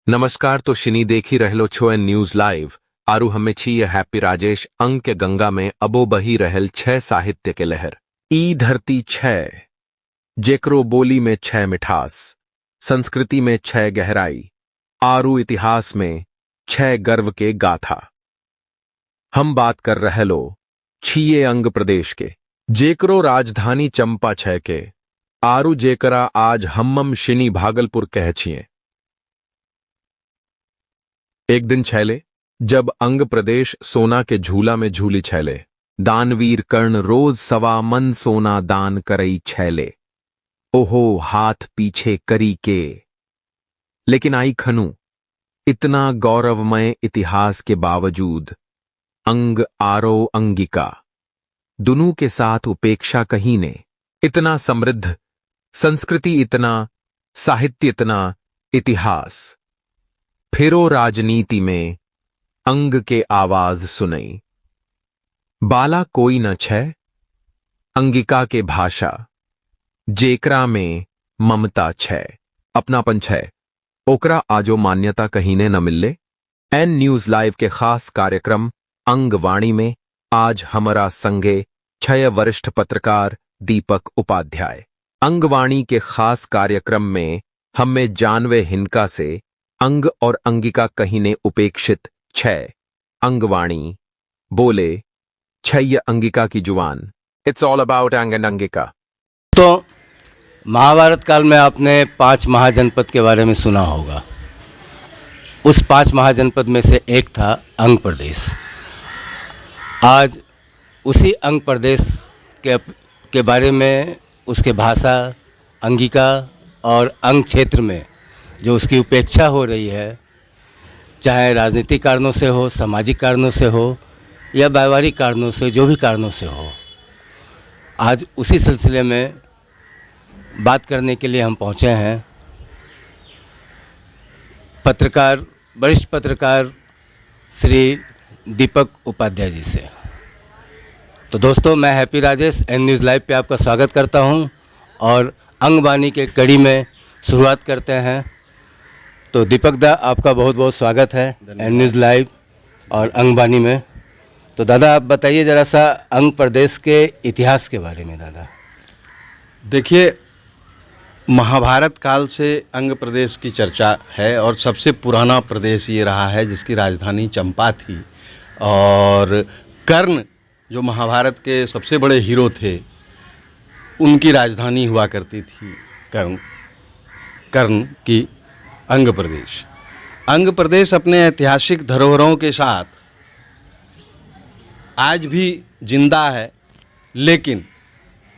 नमस्कार तो शिनी देखी रहलो छो एन न्यूज लाइव आरु हमें छी ये हैप्पी राजेश अंक के गंगा में अबो बही रहल छह साहित्य के लहर ई धरती छह जेकरो बोली में छह मिठास संस्कृति में छह गहराई आरु इतिहास में छह गर्व के गाथा। हम बात कर रहलो छिये अंग प्रदेश के जेकरो राजधानी चंपा छह के आरु जेकरा आज हम्मम शिनी भागलपुर कह छिए। एक दिन छैले जब अंग प्रदेश सोना के झूला में झूली छैले, दानवीर कर्ण रोज 1.25 मन सोना दान करई छैले। ओहो हाथ पीछे करी के। लेकिन आई खनु इतना गौरवमय इतिहास के बावजूद अंग आरो अंगिका दुनू के साथ उपेक्षा कहीं ने। इतना समृद्ध संस्कृति, इतना साहित्य, इतना इतिहास, फिरो राजनीति में अंग के आवाज सुनई। बाला कोई न छे अंगिका के भाषा जेकरा में ममता छे, अपनापन छे, ओकरा आजो मान्यता कहीं ने न मिलले। एन न्यूज लाइव के खास कार्यक्रम अंगवाणी में आज हमारा संगे छह वरिष्ठ पत्रकार दीपक उपाध्याय। अंगवाणी के खास कार्यक्रम में हमें जानवे हिनका से अंग और अंगिका कहीं ने उपेक्षित छह। अंगवाणी बोले छैय अंगिका की जुबान। इट्स ऑल अबाउट अंग एंड अंगिका। तो महाभारत काल में आपने 5 महाजनपद के बारे में सुना होगा। उस 5 महाजनपद में से एक था अंग प्रदेश। आज उसी अंग प्रदेश के बारे में, उसके भाषा अंगिका और अंग क्षेत्र में जो उसकी उपेक्षा हो रही है, चाहे राजनीतिक कारणों से हो, सामाजिक कारणों से हो या व्यावहारिक कारणों से, जो भी कारणों से हो, आज उसी सिलसिले में बात करने के लिए हम पहुंचे हैं पत्रकार, वरिष्ठ पत्रकार श्री दीपक उपाध्याय जी से। तो दोस्तों, मैं Happy Rajesh N news live पे आपका स्वागत करता हूं और अंगवाणी के कड़ी में शुरुआत करते हैं। तो दीपक दा, आपका बहुत बहुत स्वागत है एन न्यूज़ लाइव और अंगवाणी में। तो दादा, आप बताइए ज़रा सा अंग प्रदेश के इतिहास के बारे में। दादा देखिए, महाभारत काल से अंग प्रदेश की चर्चा है और सबसे पुराना प्रदेश ये रहा है जिसकी राजधानी चंपा थी। और कर्ण जो महाभारत के सबसे बड़े हीरो थे, उनकी राजधानी हुआ करती थी कर्ण की अंग प्रदेश। अंग प्रदेश अपने ऐतिहासिक धरोहरों के साथ आज भी जिंदा है, लेकिन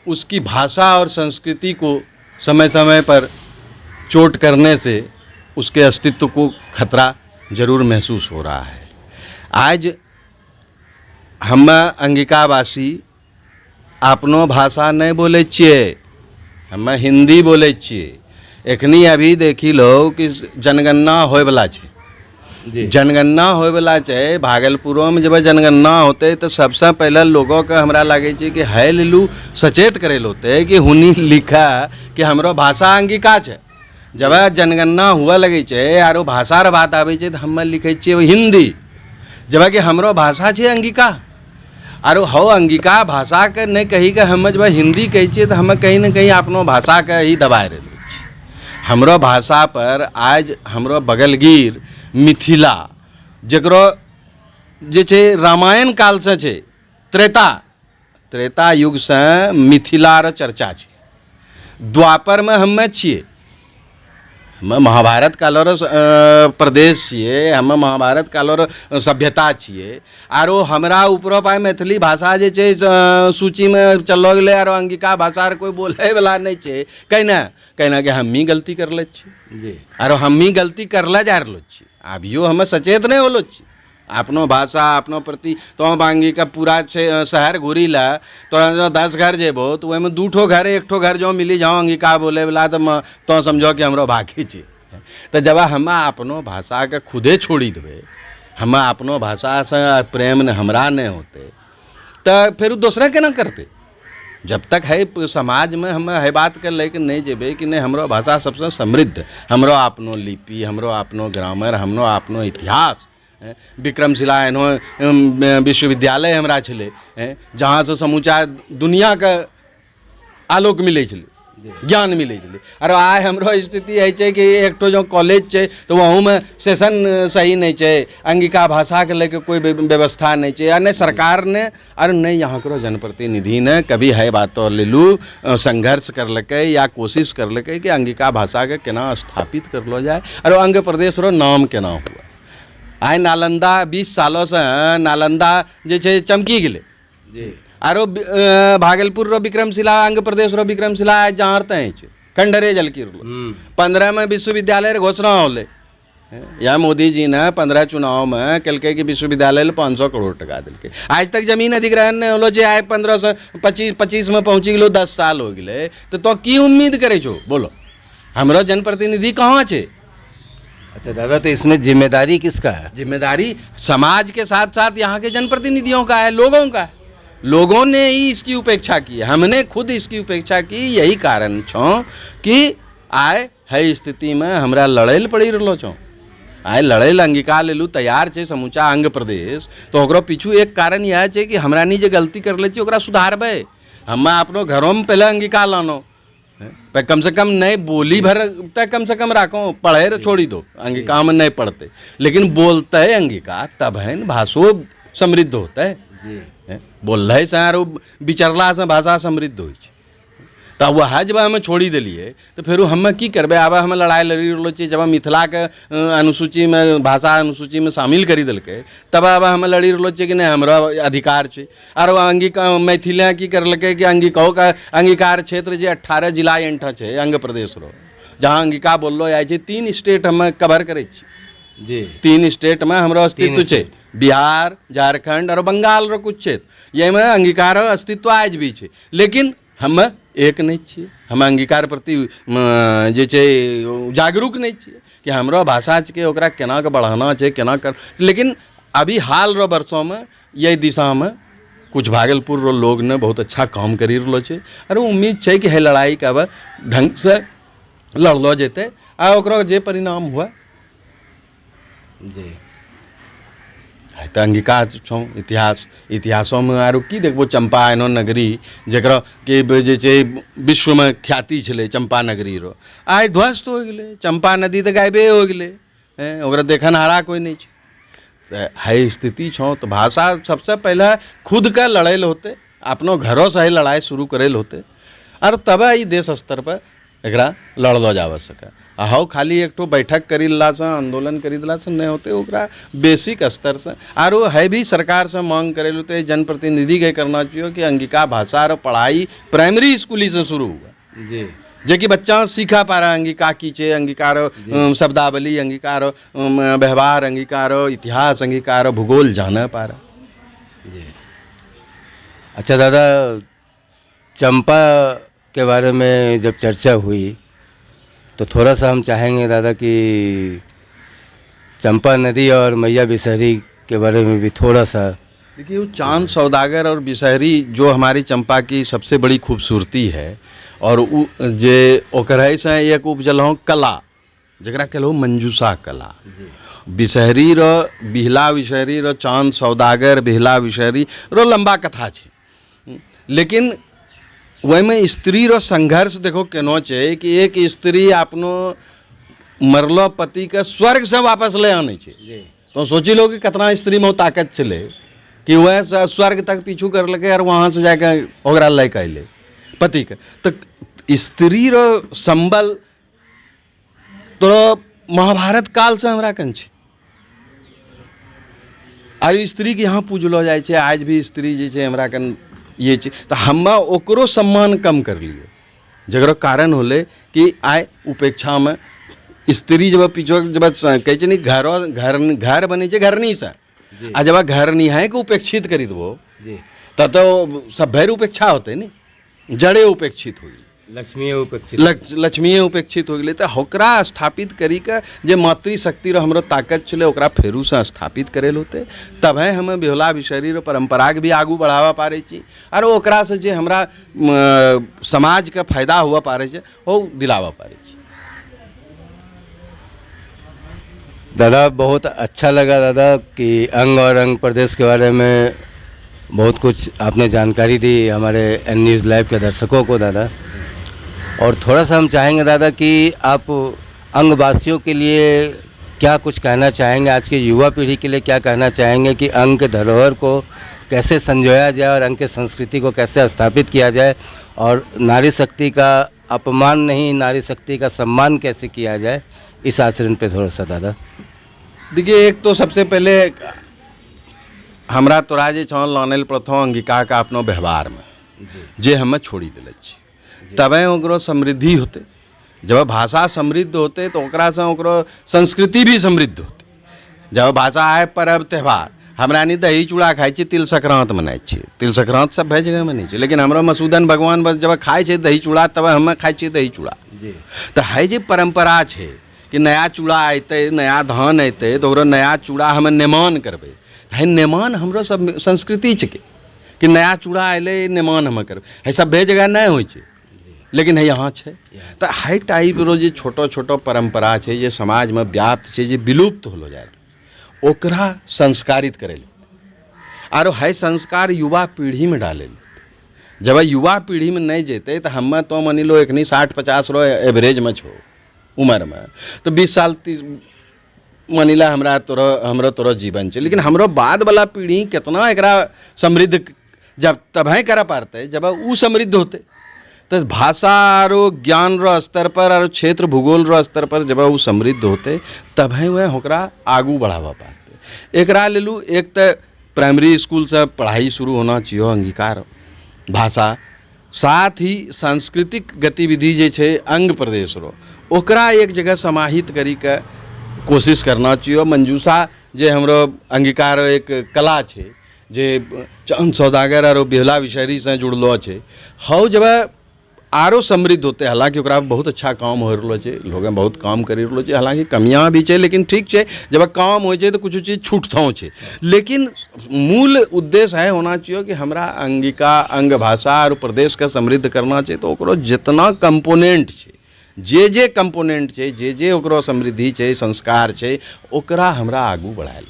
उसकी भाषा और संस्कृति को समय समय पर चोट करने से उसके अस्तित्व को खतरा जरूर महसूस हो रहा है। आज हम अंगिकावासी अपनो भाषा नहीं बोले छिए, हम हिंदी बोले छिए। एखनी अभी देखी लो कि जनगणना होयवला छे। जनगणना होयवला छे भागलपुरों में। जब जनगणना होते तो सबसे पहले लोगों के हमरा लगे छे कि है लिलू सचेत करेल होते कि हुनी लिखा कि हमरो भाषा अंगिका छे। जब जनगणना हुआ लगे छे आरो भाषा र बात आवे छे तो हम लिखे छे हिंदी, जब कि हमरो भाषा छे अंगिका। आरो हो अंगिका भाषा के नहीं कही के हम जब हिंदी कही छे तो हम कहीं न कहीं अपनो भाषा के ही दबाए रहे। हमरो भाषा पर आज हमरो बगलगीर मिथिला, जकरो जे छे रामायण काल से छे, त्रेता युग से मिथिला र चर्चा छे। द्वापर में हम छिए, हम महाभारत कालो रो प्रदेश छिए, हम महाभारत कालो रो सभ्यता छिए। आरो हमरा ऊपरो पाए मैथिली भाषा जे छे सूची में चलो गेले, आरो अंगिका भाषा र कोई बोले वाला नहीं छे। कहना कि हम ही गलती कर ले छी जी, आरो हम ही गलती करला जा रहलो छी। अभियो हम सचेत नहीं होलो छी अपनो भाषा अपनो प्रति। तो अंगिका पूरा शहर घूरी ला, तोरा जो 10 घर जेबो तो वही में 2 घर 1 घर जो मिली जाओ अंगिका बोले वाला तो समझो कि हमरो भागी छे। तो जब हम अपनो भाषा के खुदे छोड़ी देवे, हम अपनो भाषा से प्रेम ने हमरा नहीं होते, तो फिर दूसरा केना करते। जब तक है समाज में हम है बात कर लेकिन नहीं जेबे कि नहीं हमरो भाषा सबसे समृद्ध, हमरो अपनो लिपि, हमरो अपनो ग्रामर, हमरो अपनो इतिहास। विक्रमशिला एनो विश्वविद्यालय हमरा छलै, जहाँ से समूचा दुनिया के आलोक मिले छलै, ज्ञान मिले छलै। और आइ हमरो स्थिति है कि एक ठो जो कॉलेज है तो वहाँ में सेशन सही नहीं है, अंगिका भाषा के लेके कोई व्यवस्था नहीं है, या नहीं सरकार ने और नहीं यहाँ करो जनप्रतिनिधि ने कभी है बात तो ले लू संघर्ष कर लके या कोशिश कर लके कि अंगिका भाषा के केना स्थापित कर लो जाए और अंग प्रदेश रो नाम केना हुआ। आइ नालंदा 20 सालों से नालंदा जे चमकी गेले, आरो भागलपुर रो विक्रमशिला अंग प्रदेश रो विक्रमशिला आज जानते हैं खंडरे जल की 15 में विश्वविद्यालय रे घोषणा होले। या मोदी जी ने 15 चुनाव में कहलके कि विश्वविद्यालय 500 करोड़ टका दिलके, आज तक जमीन अधिग्रहण नहीं होलो जे आइ 15 से 25 में पहुँची गेलो, 10 साल हो गए तो की उम्मीद करे छो बोलो, हमरो जनप्रतिनिधि कहाँ छे। अच्छा दादा, तो इसमें जिम्मेदारी किसका है? जिम्मेदारी समाज के साथ साथ यहाँ के जनप्रतिनिधियों का है, लोगों का है। लोगों ने ही इसकी उपेक्षा की है, हमने खुद इसकी उपेक्षा की। यही कारण छो कि आए है स्थिति में हमरा लड़े पड़ी रहो छो, आए लड़े अंगीकार ले लू तैयार छे समूचा अंग प्रदेश। तो ओकरो पीछू एक कारण यह है कि हमरा नी जे गलती कर ले ओकरा सुधारबे। हम अपनो घरों में पहले अंगीकार लानो, कम से कम नहीं बोली भर तक कम से कम राखो, पढ़े छोड़ी दो अंगिका में नहीं पढ़ते, लेकिन बोलते है अंगिका तब है भाषो समृद्ध होता है। बोल रहे से विचरला से भाषा समृद्ध हो। तब वह जब हमें छोड़ी दिलिए तो फिर हम की करबे। अब हम लड़ाई लड़ी रहो छे, जब मिथिला के अनुसूची में भाषा अनुसूची में शामिल करी दिलके तब अब हम लड़ी रहो छे कि नहीं हमरा अधिकार छे। और अंगिका मैथिलियाँ की करलके कि अंगिकाओं का अंगीकार क्षेत्र जे 18 जिला एंठा छे अंग प्रदेश रो, जहाँ अंगिका बोलो जाए 3 स्टेट हम कवर करे जी। 3 स्टेट में हमारा अस्तित्व छे, बिहार, झारखंड और बंगाल रो कुछ क्षेत्र, ये में अंगीकार अस्तित्व आज भी छे, लेकिन हम एक नहीं छे। हम अंगीकार प्रति जे छे जागरूक नहीं छे कि हमरो भाषा के ओकरा केना के बढ़ाना छे, केना कर। लेकिन अभी हाल रो वर्षों में यही दिशा में कुछ भागलपुर रो लोग ने बहुत अच्छा काम करी रहलो छे और उम्मीद छे कि है लड़ाई का अब ढंग से लड़लो जेते आ ओकरो जे परिणाम हुआ जी। तो अंगिका छो इतिहासों में आरो की देखबो चंपा एनो नगरी जकरा के जे छे विश्व में ख्याति छले चंपा नगरी रो, आज ध्वस्त हो गेले। चंपा नदी तो गायबे हो गेले, ओकरा देखनहारा कोई नहीं छे। है स्थिति छो तो भाषा सबसे पहले खुद का लड़ेल होते, अपनो घरों से ही लड़ाई शुरू करेल होते और तब ही देश स्तर पर एकरा लड़लो जावा सके। हाउ खाली एक ठो बैठक करीला से आंदोलन करीला से नहीं होते, ओकरा बेसिक स्तर से आरो है भी सरकार से मांग करे होते, जनप्रतिनिधि के करना चाहिए कि अंगिका भाषा और पढ़ाई प्राइमरी स्कूली से शुरू हुआ जी, जे कि बच्चा सीखा पा रहा अंगिका की चे, अंगिकार शब्दावली, अंगिकार व्यवहार, अंगिकार इतिहास, अंगिकार भूगोल जाना पा रहा जी। अच्छा दादा, चंपा के बारे में जब चर्चा हुई तो थोड़ा सा हम चाहेंगे दादा कि चंपा नदी और मैया बिसहरी के बारे में भी थोड़ा सा। देखिए वो चांद सौदागर और बिसहरी जो हमारी चंपा की सबसे बड़ी खूबसूरती है और जे ओकर से एक उपजल कला जरा कहलो मंजूषा कला। बिसहरी रो बिहला बिसहरी रो चांद सौदागर बिहला बिसहरी रो लंबा कथा छे, लेकिन वही में स्त्री रो संघर्ष देखो केनो छे कि एक स्त्री अपनो मरलो पति के स्वर्ग से वापस ले आने छे। तो सोची लो कि कितना स्त्री में ताकत चले कि वह स्वर्ग तक पीछू कर लगे और वहाँ से जाकर ओकरा लेके अले पति के। तो स्त्री रो संबल तो महाभारत काल से हमरा कन छे और स्त्री के यहाँ पूजलो जाए छे। आज भी स्त्री जे छे हमरा कन ये चीज तो हम ओकरो सम्मान कम कर लिए, जगरो कारण होले कि आय उपेक्षा में स्त्री जब पीछो जब कहे नहीं घर बने घरनी से आ जब घरनी है कि उपेक्षित करी दो तो सब भैर उपेक्षा होते नहीं, जड़े उपेक्षित हुई लक्ष्मी उपेक्षित लक्ष्मीए उपेक्षित हो गए तो होकरा स्थापित करी के जे मातृशक्ति रो हमरो ताकत चले ओकरा फेरू से स्थापित करेल होते तब है हमें बिहुला बिशरी रो परंपरा के भी आगू बढ़ावा पारे छी और ओकरा से जे हमरा समाज का फायदा हुआ पारे छे वो दिलावा पारे छी। दादा बहुत अच्छा लगा दादा कि अंग और अंग प्रदेश के बारे में बहुत कुछ आपने जानकारी दी हमारे एन न्यूज़ लाइव के दर्शकों को दादा। और थोड़ा सा हम चाहेंगे दादा कि आप अंगवासियों के लिए क्या कुछ कहना चाहेंगे, आज के युवा पीढ़ी के लिए क्या कहना चाहेंगे कि अंग के धरोहर को कैसे संजोया जाए और अंग के संस्कृति को कैसे स्थापित किया जाए और नारी शक्ति का अपमान नहीं नारी शक्ति का सम्मान कैसे किया जाए, इस आचरण पे थोड़ा सा दादा। देखिए एक तो सबसे पहले हमरा तोरा जे छन लानल प्रथम अंगिका का अपनो व्यवहार में जे हमें छोड़ी दिले छी तबे ओकरो समृद्धि होते। जब भाषा समृद्ध होते तो ओकरा से ओकरो संस्कृति भी समृद्ध होते। जब भाषा आए पर्व त्यौहार हमरा नहीं दही चूड़ा खाई छी तिल संक्रांत मनाई छी, तिल संक्रांत सब भे जगह मनाई छी लेकिन हमरा मसूदन भगवान बस जब खाई छे दही चूड़ा तब हमें खाई छी दही चूड़ा। तो है जे परंपरा छे कि नया चूड़ा अयते नया धान अयते तो ओकरो नया चूड़ा हमें नेमान करबे है नेमान हमरो सब संस्कृति छे कि नया चूड़ा अयले नेमान हमें करबे है सब भे जगह नहीं होय छे लेकिन है यहाँ छे। तो है टाइप रो जे छोटो छोटो परंपरा छे जे समाज में व्याप्त छे जे विलुप्त होलो जाए ओकरा संस्कारित करे आरो है संस्कार युवा पीढ़ी में डाले। जब युवा पीढ़ी में नहीं जेते तो हमें तो मानी लो एक 60-50 रो एवरेज में छो उम्र में तो 20 साल 30 मानिला हमरो तोरो जीवन छे लेकिन हमरो बाद वाला पीढ़ी कितना एकरा समृद्ध जब तभी कर पाते जब उ समृद्ध होते तो भाषा और ज्ञान रो स्तर पर और क्षेत्र भूगोल रो स्तर पर जब वो समृद्ध होते तभी वह होकरा आगू बढ़ावा पाते। एकरा लेलू एक तो प्राइमरी स्कूल से पढ़ाई शुरू होना चाहिए अंगीकार भाषा साथ ही सांस्कृतिक गतिविधि जे छे अंग प्रदेश रो ओकरा एक जगह समाहित करी के कोशिश करना चाहिए। मंजूषा जे हमरो अंगीकार एक कला छे जे चंद सौदागर और बिहुला बिशरी से जुड़लो छे हौ जब आरो समृद्ध होते। हालांकि ओकरा बहुत अच्छा काम हो रहा है लोग बहुत काम कर रहा है हालांकि कमियां भी है लेकिन ठीक है जब काम हो तो कुछ चीज़ छूटता है लेकिन मूल उद्देश्य है होना चाहिए कि हमरा अंगिका अंग भाषा और प्रदेश का समृद्ध करना चाहिए। तो ओकरो जितना कंपोनेंट है जे कंपोनेंट है जे ओकरो समृद्धि है संस्कार है ओकरा हमरा आगू बढ़ाएल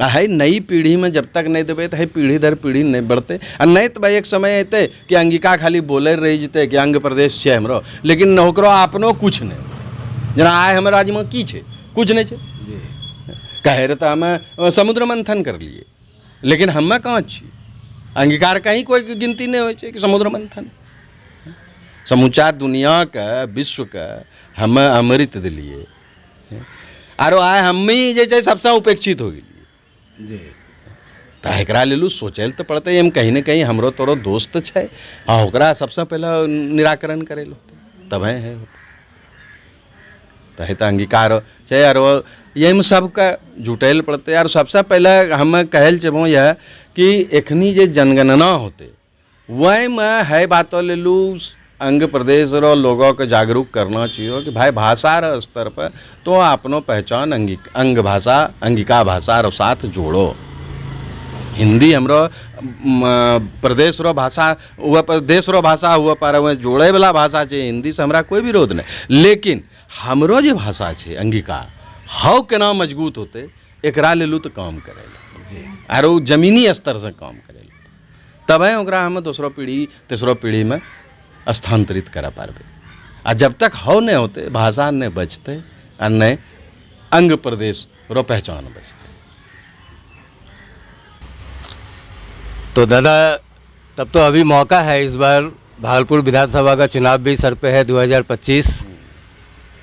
है। नई पीढ़ी में जब तक नहीं देवे तो है पीढ़ी दर पीढ़ी नहीं बढ़ते और नहीं तो भाई एक समय अते कि अंगिका खाली बोले रही जते कि अंग प्रदेश है हमरो लेकिन ओकरो अपनो कुछ नहीं जना आए हमारे राज्य में की छे कुछ नहीं छे कहे रहे तो हमें समुद्र मंथन कर लिए लेकिन हमें कहाँ छी अंगीकार कहीं कोई गिनती नहीं हो कि समुद्र मंथन समूचा दुनिया का विश्व का हमें अमृत दिलिए आरो आए हम ही जैसे सबसे उपेक्षित हो गई जी। तो एकरा लेलू सोचल तो पड़ते हम कहीं ना कहीं हमरो तोरो दोस्त छे हाँ ओकरा सबसे पहला निराकरण करे लो तब है तो अंगीकार चाहे यार यही सबका जुटेल पड़ते यार। सबसे पहले हम कहल चबो यह कि एखनी जे जनगणना होते वही में है बात लेलू अंग प्रदेश रो लोगों को जागरूक करना चाहिए कि भाई भाषा रो स्तर पर तो अपनो पहचान अंग भाषा अंगिका भाषा रो साथ जोड़ो। हिंदी हमरो प्रदेश रो भाषा हुआ प्रदेश रो भाषा हुआ पर वह जोड़े वाला भाषा है हिंदी से हमरा कोई विरोध नहीं लेकिन हमरो जो भाषा है अंगिका हाउ केना मजबूत होते एकरा लेलू तो काम करे और जमीनी स्तर से काम करे तब ओकरा हम दूसरो पीढ़ी तेसरो पीढ़ी में स्थानांतरित करा पारबे। आ जब तक हो नहीं होते भाषा नहीं बचते और नहीं अंग प्रदेश रो पहचान बचते। तो दादा तब तो अभी मौका है इस बार भागलपुर विधानसभा का चुनाव भी सर पे है 2025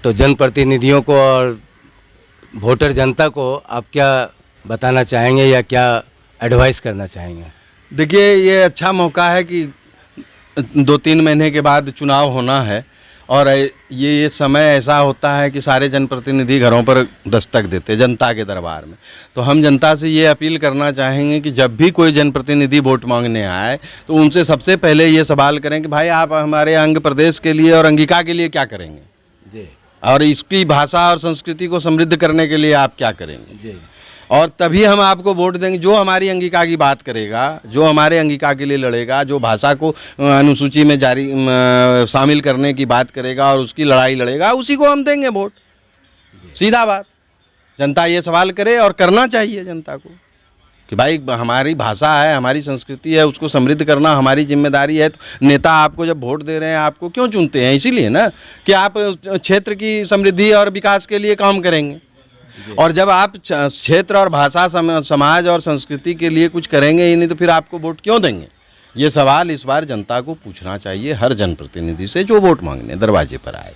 तो जनप्रतिनिधियों को और वोटर जनता को आप क्या बताना चाहेंगे या क्या एडवाइस करना चाहेंगे? देखिए ये अच्छा मौका है कि 2-3 महीने के बाद चुनाव होना है और ये समय ऐसा होता है कि सारे जनप्रतिनिधि घरों पर दस्तक देते जनता के दरबार में। तो हम जनता से ये अपील करना चाहेंगे कि जब भी कोई जनप्रतिनिधि वोट मांगने आए तो उनसे सबसे पहले ये सवाल करें कि भाई आप हमारे अंग प्रदेश के लिए और अंगिका के लिए क्या करेंगे जी और इसकी भाषा और संस्कृति को समृद्ध करने के लिए आप क्या करेंगे जी और तभी हम आपको वोट देंगे। जो हमारी अंगिका की बात करेगा, जो हमारे अंगिका के लिए लड़ेगा, जो भाषा को अनुसूची में जारी शामिल करने की बात करेगा और उसकी लड़ाई लड़ेगा, उसी को हम देंगे वोट। सीधा बात, जनता ये सवाल करे और करना चाहिए जनता को कि भाई हमारी भाषा है, हमारी संस्कृति है, उसको समृद्ध करना हमारी जिम्मेदारी है। तो नेता आपको जब वोट दे रहे हैं, आपको क्यों चुनते हैं? इसीलिए ना कि आप क्षेत्र की समृद्धि और विकास के लिए काम करेंगे। और जब आप क्षेत्र और भाषा समाज और संस्कृति के लिए कुछ करेंगे ही नहीं तो फिर आपको वोट क्यों देंगे? ये सवाल इस बार जनता को पूछना चाहिए हर जनप्रतिनिधि से जो वोट मांगने दरवाजे पर आए।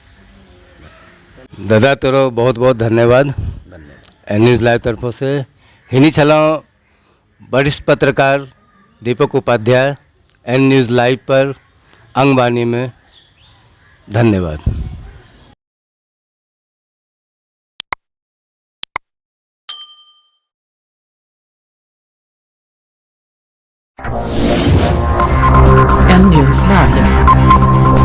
दादा तोरो बहुत बहुत धन्यवाद एन न्यूज़ लाइव तरफों से। हिनी छलो वरिष्ठ पत्रकार दीपक उपाध्याय एन न्यूज़ लाइव पर अंगवानी में। धन्यवाद। M News Live.